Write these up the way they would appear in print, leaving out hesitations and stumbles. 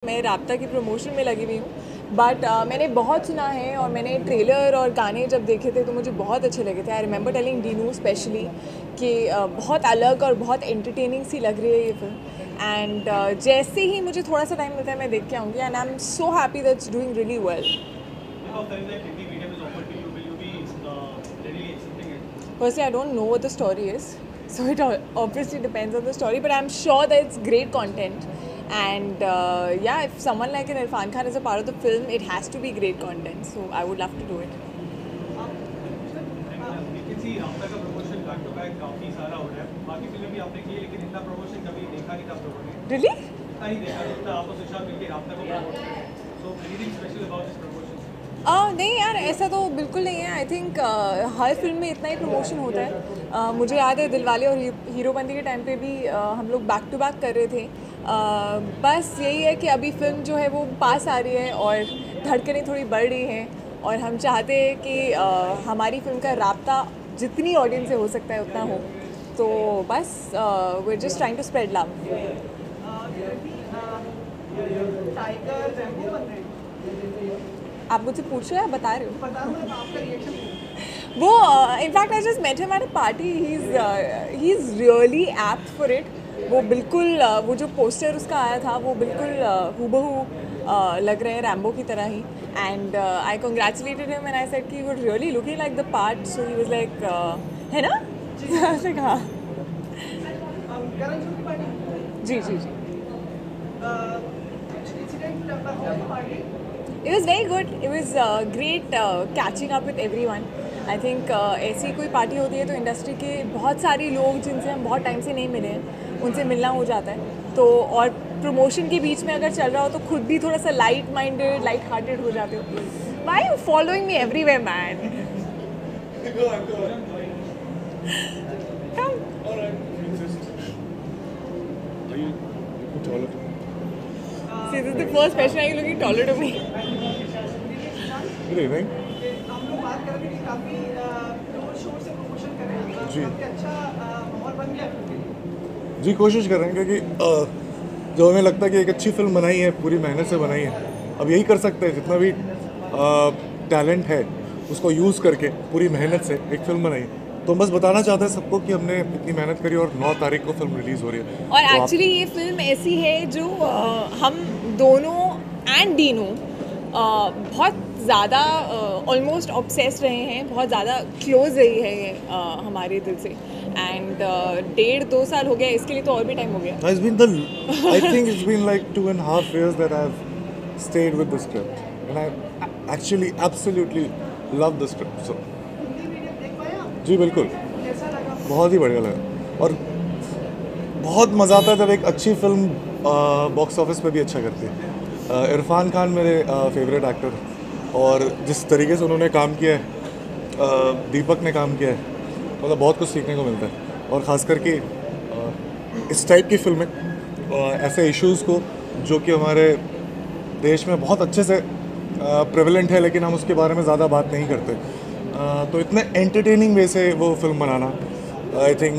मैं राब्ता की प्रमोशन में लगी हुई हूँ बट मैंने बहुत सुना है और मैंने ट्रेलर और गाने जब देखे थे तो मुझे बहुत अच्छे लगे थे। I remember telling Dinu specially कि बहुत अलग और बहुत एंटरटेनिंग सी लग रही है ये फिल्म। एंड जैसे ही मुझे थोड़ा सा टाइम मिलता है मैं देख के आऊँगी and I am so happy that it's doing really well. Firstly, I don't know what the story is, so it obviously depends on the story. But I'm sure that it's great content, and yeah, if someone like an Irfan Khan is a part of the film, it has to be great content. So I would love to do it. Really? नहीं यार, ऐसा तो बिल्कुल नहीं है। I think her film में इतना ही promotion होता है। मुझे याद है दिलवाले और हीरोबंदी के टाइम पे भी हम लोग बैक टू बैक कर रहे थे। बस यही है कि अभी फिल्म जो है वो पास आ रही है और धड़कनें थोड़ी बढ़ रही हैं और हम चाहते हैं कि हमारी फिल्म का राब्ता जितनी ऑडियंस से हो सकता है उतना हो। तो बस we are just trying to spread love. आप मुझसे पूछ रहे हैं, बता रहे हो? वो in fact I just met him at a party. He is really apt for it. वो बिल्कुल वो जो पोस्टर उसका आया था वो बिल्कुल हूबहू लग रहे हैं रैम्बो की तरह ही। And I congratulated him and I said कि वो really looking like the part. So he was like है ना? ऐसे कहा। जी जी जी। It was very good. It was great catching up with everyone. I think ऐसी कोई पार्टी होती है तो इंडस्ट्री के बहुत सारे लोग जिनसे हम बहुत टाइम से नहीं मिले हैं उनसे मिलना हो जाता है। तो और प्रमोशन के बीच में अगर चल रहा हो तो खुद भी थोड़ा सा लाइट माइंडेड लाइट हार्टेड हो जाते हो। Why are you following me everywhere, man? Come. See, this is the first question. Are you looking taller to me? Good evening. हम लोग बात कर रहे थे कि काफी शोर से प्रमोशन कर रहे हैं। जी। काफी अच्छा माहौल बन गया। जी, कोशिश कर रहे हैं क्योंकि जो हमें लगता है कि एक अच्छी फिल्म बनाई है, पूरी मेहनत से बनाई है, अब यही कर सकते हैं। जितना भी टैलेंट है उसको यूज़ करके पूरी मेहनत से एक फिल्म बनाई। तो हम बस बताना चाहते हैं सबको कि हमने इतनी मेहनत करी और 9 तारीख को फिल्म रिलीज़ हो रही है। और तो एक्चुअली ये फिल्म ऐसी है जो हम दोनों एंड डीनू बहुत ज़्यादा ऑलमोस्ट ऑब्सेस्ड रहे हैं, बहुत ज़्यादा क्लोज रही है ये हमारे दिल से। एंड 1.5-2 साल हो गया, इसके लिए तो और भी टाइम हो गया। I think it's been like 2.5 years that I've stayed with the script and I actually absolutely love the script. So जी बिल्कुल, बहुत ही बढ़िया लगा और बहुत मज़ा आता है जब एक अच्छी फिल्म बॉक्स ऑफिस पे भी अच्छा करती है। इरफान खान मेरे फेवरेट एक्टर और जिस तरीके से उन्होंने काम किया है, दीपक ने काम किया है, मतलब बहुत कुछ सीखने को मिलता है। और ख़ास करके इस टाइप की फिल्में ऐसे इश्यूज़ को जो कि हमारे देश में बहुत अच्छे से प्रेवलेंट है लेकिन हम उसके बारे में ज़्यादा बात नहीं करते, तो इतने एंटरटेनिंग वे से वो फिल्म बनाना, I think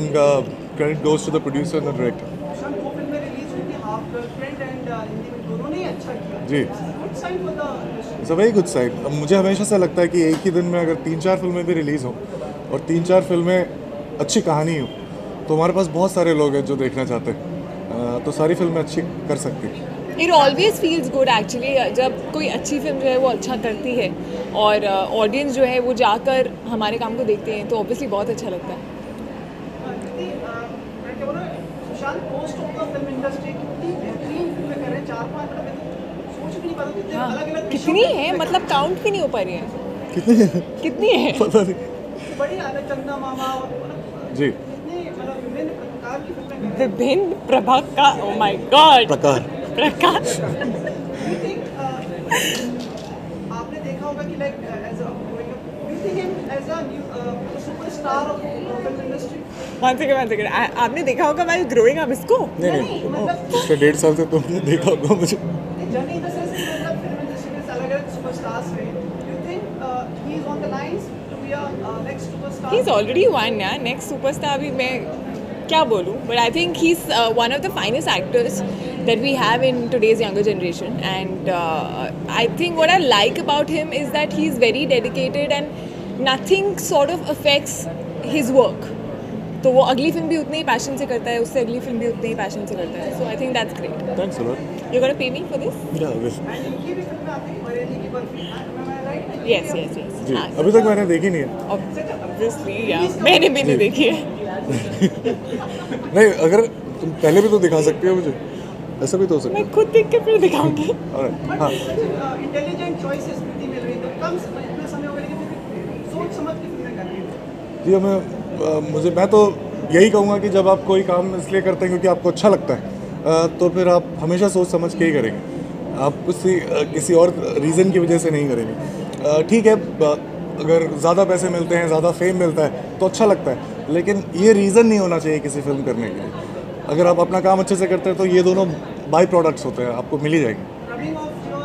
credit goes to the producer and the director. दो फिल्में रिलीज हुई थी, हाफ गर्लफ्रेंड एंड हिंदी में, दोनों ने अच्छा किया। जी, good sign for the industry. It's a very good side. मुझे हमेशा से लगता है कि एक ही दिन में अगर 3-4 फिल्में भी रिलीज़ हों और 3-4 फिल्में अच्छी कहानी हो तो हमारे पास बहुत सारे लोग हैं जो देखना चाहते हैं, तो सारी फिल्में अच्छी कर सकती हैं। It always feels good actually जब कोई अच्छी फिल्म जो है वो अच्छा करती है और ऑडियंस जो है वो जाकर हमारे काम को देखते हैं तो ऑब्वियसली बहुत अच्छा लगता है। मैं क्या बोल रहा हूँ, Sushant post of the film industry कितनी बेहतरीन फिल्में कर रहे हैं। 4-5 मतलब मैं तो सोच भी नहीं पाता कितने हाँ, अलग-अलग कितनी है, मतलब काउंट भी नहीं हो पा रही है। कितनी है? पता नहीं। बड़ी आदत, चंदा मामा और मतलब जी, कितने मतलब विभिन्न प्रकार की फिल्में कर रहे हैं। विभिन्न प्रभाग का, ओ माय गॉड, प्रकार। प्रकाश। You think, आपने देखा होगा कि like as a growing up, you think him as a new superstar of film industry? One second, आपने देखा होगा मैं ग्रोइंग अप इसको? नहीं, मतलब पिछले 1.5 साल से तुमने देखा होगा मुझे। जर्नी इन द सेंस कि मतलब फिल्म इंडस्ट्री में अलग-अलग सुपरस्टार्स रहे। You think he is on the lines to be a next superstar? He is already one यार, नेक्स्ट सुपरस्टार भी मैं क्या बोलूँ, but I think he's one of the finest actors that we have in today's younger generation, and I think what I like about him is that he's very dedicated and nothing sort of affects his work. तो वो अगली film भी उतनी ही passion से करता है, उससे अगली फिल्म भी उतनी ही पैशन से करता है. So I think that's great. Thanks a lot. You're gonna pay me for this? Yeah, yes. ये भी फिल्म में आपकी बरेली की barfi, right? Yes, yes, yes. जी हाँ, अभी तक मैंने देखी नहीं है. obviously, yeah. मैंने भी नहीं देखी है. नहीं, अगर तुम पहले भी तो दिखा सकती हो मुझे, ऐसा भी तो हो सकता मैं खुद देख के फिर दिखाऊंगी. है. Alright, हाँ. इंटेलिजेंट चॉइसेस स्मृति मिल रही है, कम इतना समय हो गया लेकिन फिर सोच समझ के फिल्में कर रही है. जी मैं तो यही कहूँगा कि जब आप कोई काम इसलिए करते हैं क्योंकि आपको अच्छा लगता है, तो फिर आप हमेशा सोच समझ के ही करेंगे. आप किसी और रीज़न की वजह से नहीं करेंगे. ठीक है, अगर ज़्यादा पैसे मिलते हैं, ज़्यादा फेम मिलता है तो अच्छा लगता है, लेकिन ये रीज़न नहीं होना चाहिए किसी फिल्म करने के लिए. अगर आप अपना काम अच्छे से करते हैं तो ये दोनों बाई प्रोडक्ट्स होते हैं, आपको मिल ही जाएगी. Rubbing off your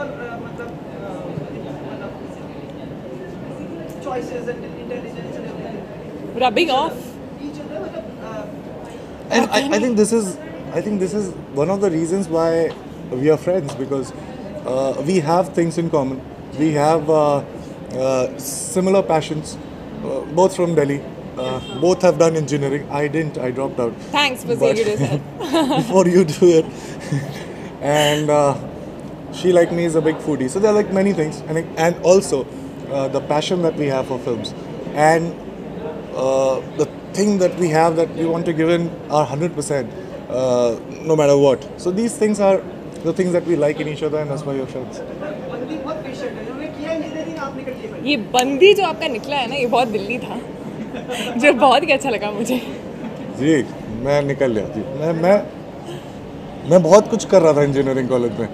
choices and intelligence and everything. Rubbing off. Each other, And I think this is one of the reasons why we are friends, because we have things in common. We have similar passions, both from Delhi. Both have done engineering. I didn't. I dropped out. Thanks for saying it yourself. Before you do it. And she, like me, is a big foodie. So there are like many things, and also the passion that we have for films, and the thing that we have that we want to give in our 100%, no matter what. So these things are the things that we like in each other, and that's why we're friends. बंदी बहुत patient है, उन्होंने किया engineering, आप निकल के भाई. ये बंदी जो आपका निकला है ना, ये बहुत दिल्ली था, जो बहुत ही अच्छा लगा मुझे. जी मैं निकल गया जी. मैं बहुत कुछ कर रहा था इंजीनियरिंग कॉलेज में.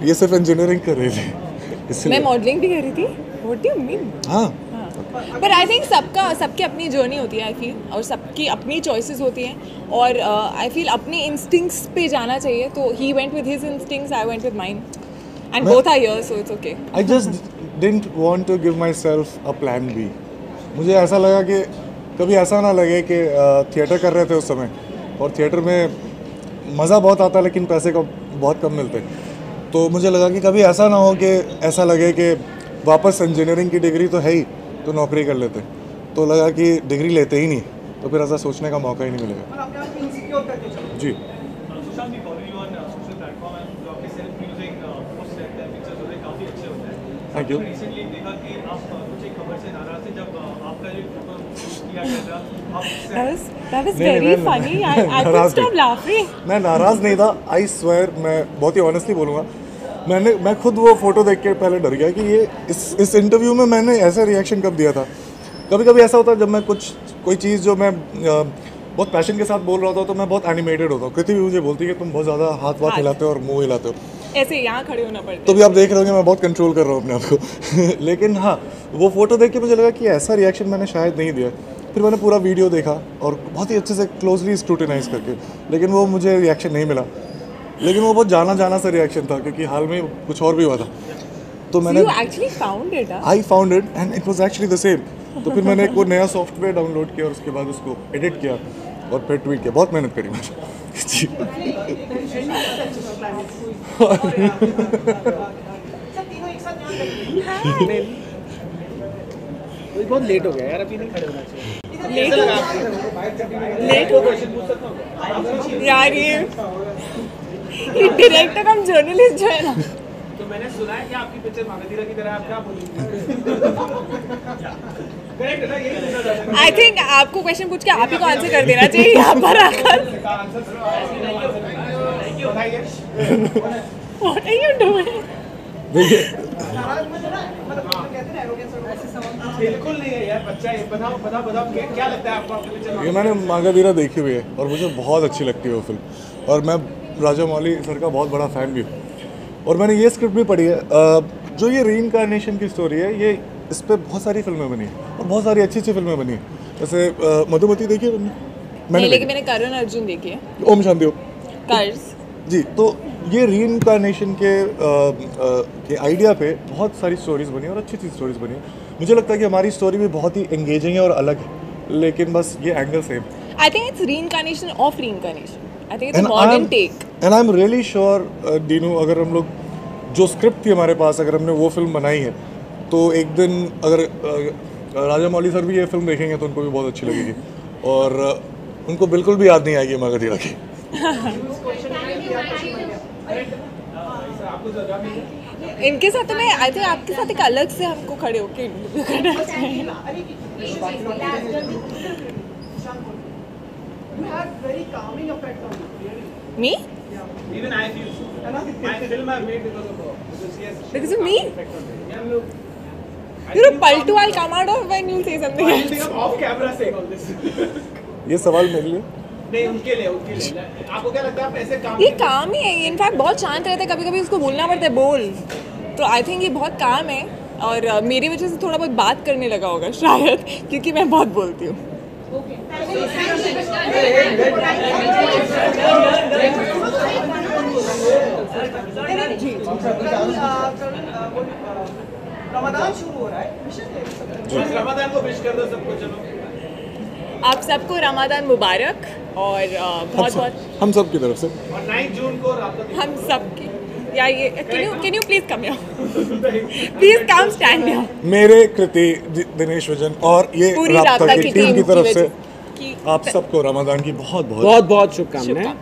ये सिर्फ इंजीनियरिंग कर रही थी मैं इसलिए. मॉडलिंग भी कर रही थी. What do you mean? हाँ, पर आई थिंक सबकी अपनी जर्नी होती है, आई फील, और सबकी अपनी चॉइसेस होती हैं, और आई फील अपने इंस्टिंक्ट्स पे जाना चाहिए. तो he went with his instincts, I went with mine, and both are here, so it's okay. I just didn't want to give myself a plan B. मुझे ऐसा लगा कि कभी ऐसा ना लगे कि थिएटर कर रहे थे उस समय, और थिएटर में मज़ा बहुत आता लेकिन पैसे का बहुत कम मिलते. तो मुझे लगा कि कभी ऐसा ना हो कि ऐसा लगे कि वापस इंजीनियरिंग की डिग्री तो है ही, तो नौकरी कर लेते. तो लगा कि डिग्री लेते ही नहीं, तो फिर ऐसा सोचने का मौका ही नहीं मिलेगा. और अपने आप को इनसिक्योर करके चलो. जी सुशांत, भी follow you on social platform and जो आपके सेल्फ म्यूजिक पोस्ट रहते हैं, पिक्चर्स होते हैं, काफ़ी अच्छे होते हैं. Thank you. रिसेंटली देखा कि आप कुछ एक खबर से नाराज थे जब आपका जो फोटो किया गया था, आप That was नहीं, very मैं- funny. I couldn't नाराज stop नहीं. laughing. मैं नाराज़ नहीं था. आई स्वेयर, मैं बहुत ही ऑनेस्टली बोलूँगा, मैं खुद वो फ़ोटो देख के पहले डर गया कि ये इस इंटरव्यू में मैंने ऐसा रिएक्शन कब दिया था. कभी कभी ऐसा होता है जब मैं कोई चीज़ जो मैं बहुत पैशन के साथ बोल रहा होता हूँ तो मैं बहुत एनिमेटेड होता हूँ. कृति भी मुझे बोलती है कि तुम बहुत ज़्यादा हाथ हिलाते हो और मुंह हिलाते हो. ऐसे यहाँ खड़े होना पड़ता तो भी आप देख रहे होंगे मैं बहुत कंट्रोल कर रहा हूँ अपने आप को. लेकिन हाँ, वो फ़ोटो देख के मुझे लगा कि ऐसा रिएक्शन मैंने शायद नहीं दिया. फिर मैंने पूरा वीडियो देखा और बहुत ही अच्छे से क्लोजली स्क्रूटिनाइज करके, लेकिन वो मुझे रिएक्शन नहीं मिला. लेकिन वो बहुत जाना सा रिएक्शन था क्योंकि हाल में कुछ और भी हुआ था. तो मैंने You actually found it, huh? I found it and it was actually the same. तो फिर मैंने एक वो नया सॉफ्टवेयर डाउनलोड किया और उसके बाद उसको एडिट किया और फिर ट्वीट किया. बहुत मेहनत करी मैंने. जी. सब तीनों एक साथ यहाँ लगे. बहुत लेट हो गया यार, अभी नहीं खड़े होना चाहिए. लेट हो गया यार. ये डायरेक्टर हम जर्नलिस्ट जो है ना, तो मैंने सुना है कि आपकी पिक्चर मागधीरा की तरह, आप क्या बोलेंगे? करेक्ट है ना, यही पूछना चाहते हैं. आई थिंक आपको क्वेश्चन पूछ के आप ही को आंसर कर देना चाहिए यहाँ पर आकर. What are you doing? देखिए, नाराज मत होना, मतलब कहते हैं ना एरोगेंस और ऐसे सवाल. बिल्कुल नहीं है यार, बच्चा है. बताओ क्या लगता है आपको आपकी पिक्चर? ये मैंने मागाधीरा देखी हुई है और मुझे बहुत अच्छी लगती है वो फिल्म. और मैं राजा मौली सर का बहुत बड़ा फ़ैन भी हूँ. और मैंने ये स्क्रिप्ट भी पढ़ी है. जो ये रीइंकार्नेशन की स्टोरी है, ये इस पर बहुत सारी फिल्में बनी हैं और बहुत सारी अच्छी फिल्में बनी हैं. जैसे मधुमती देखी है तुमने? नहीं, लेकिन देखी. मैंने करण अर्जुन देखी है. ओम शांति हो. कर्ज. जी, तो ये रीइंकार्नेशन के आइडिया पे बहुत सारी स्टोरीज बनी और अच्छी स्टोरीज बनी. मुझे लगता है कि हमारी स्टोरी भी बहुत ही एंगेजिंग है और अलग है, लेकिन बस ये angle same. I think it's reincarnation of reincarnation. I think it's a modern take. And I'm really sure, Dinu, अगर हम लोग जो स्क्रिप्ट थी हमारे पास, अगर हमने वो फिल्म बनाई है तो एक दिन अगर राजा मौली सर भी ये फिल्म देखेंगे तो उनको भी बहुत अच्छी लगेगी और उनको बिल्कुल भी याद नहीं आएगी मगधीरा की। इनके साथ तो मैं आई थिंक आपके साथ एक अलग से हमको खड़े होके इंटरव्यू करना चाहिए। You had very calming effect on you, really. Me? Even I feel so. My film I made because of her. Because of me? Yeah, look. You're a paltu. I'll come out of when you say something I else. think I'm off camera saying all this. ये सवाल मेरे लिए? नहीं उनके लिए आपको क्या लगता है आप ऐसे काम ये काम ही है, इनफैक्ट बहुत शांत रहता है, कभी कभी उसको बोलना पड़ता है बोल, तो आई थिंक ये बहुत काम है और मेरी वजह से थोड़ा बहुत बात करने लगा होगा शायद, क्योंकि मैं बहुत बोलती हूँ। रमजान शुरू हो रहा है, रमजान को विश कर दो सबको। चलो आप सबको रमजान मुबारक और बहुत बहुत हम सब की तरफ से और 9 जून को रात हम सबकी या ये can you please come here, please come stand here. मेरे कृति दिनेश विजन और ये पूरी राब्ता की टीम की तरफ से की आप सबको रमजान की बहुत बहुत बहुत बहुत शुभकामनाएं।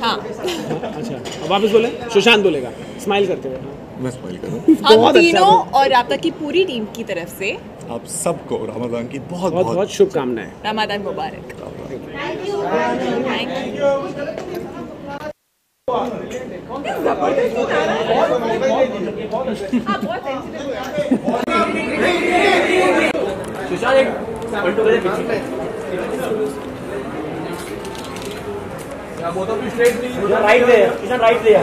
हाँ, अच्छा अब वापस बोले, सुशांत बोलेगा स्माइल करते हुए। मैं स्माइल करूँ। हम बहुत अच्छा तीनों था। और राब्ता की पूरी टीम की तरफ से आप सबको रमजान की बहुत बहुत बहुत शुभकामनाएं। रमजान मुबारक। Thank you. सुशांत एक पलटू करे पीछे। राइट दे, सुशांत राइट दे।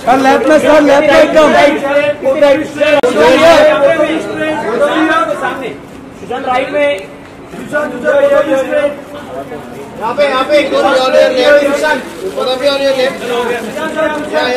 सर लेफ्ट में एकदम सामने सुशांत राइट में। यहाँ पे एक दो on your left Sushant, both of you on your left. या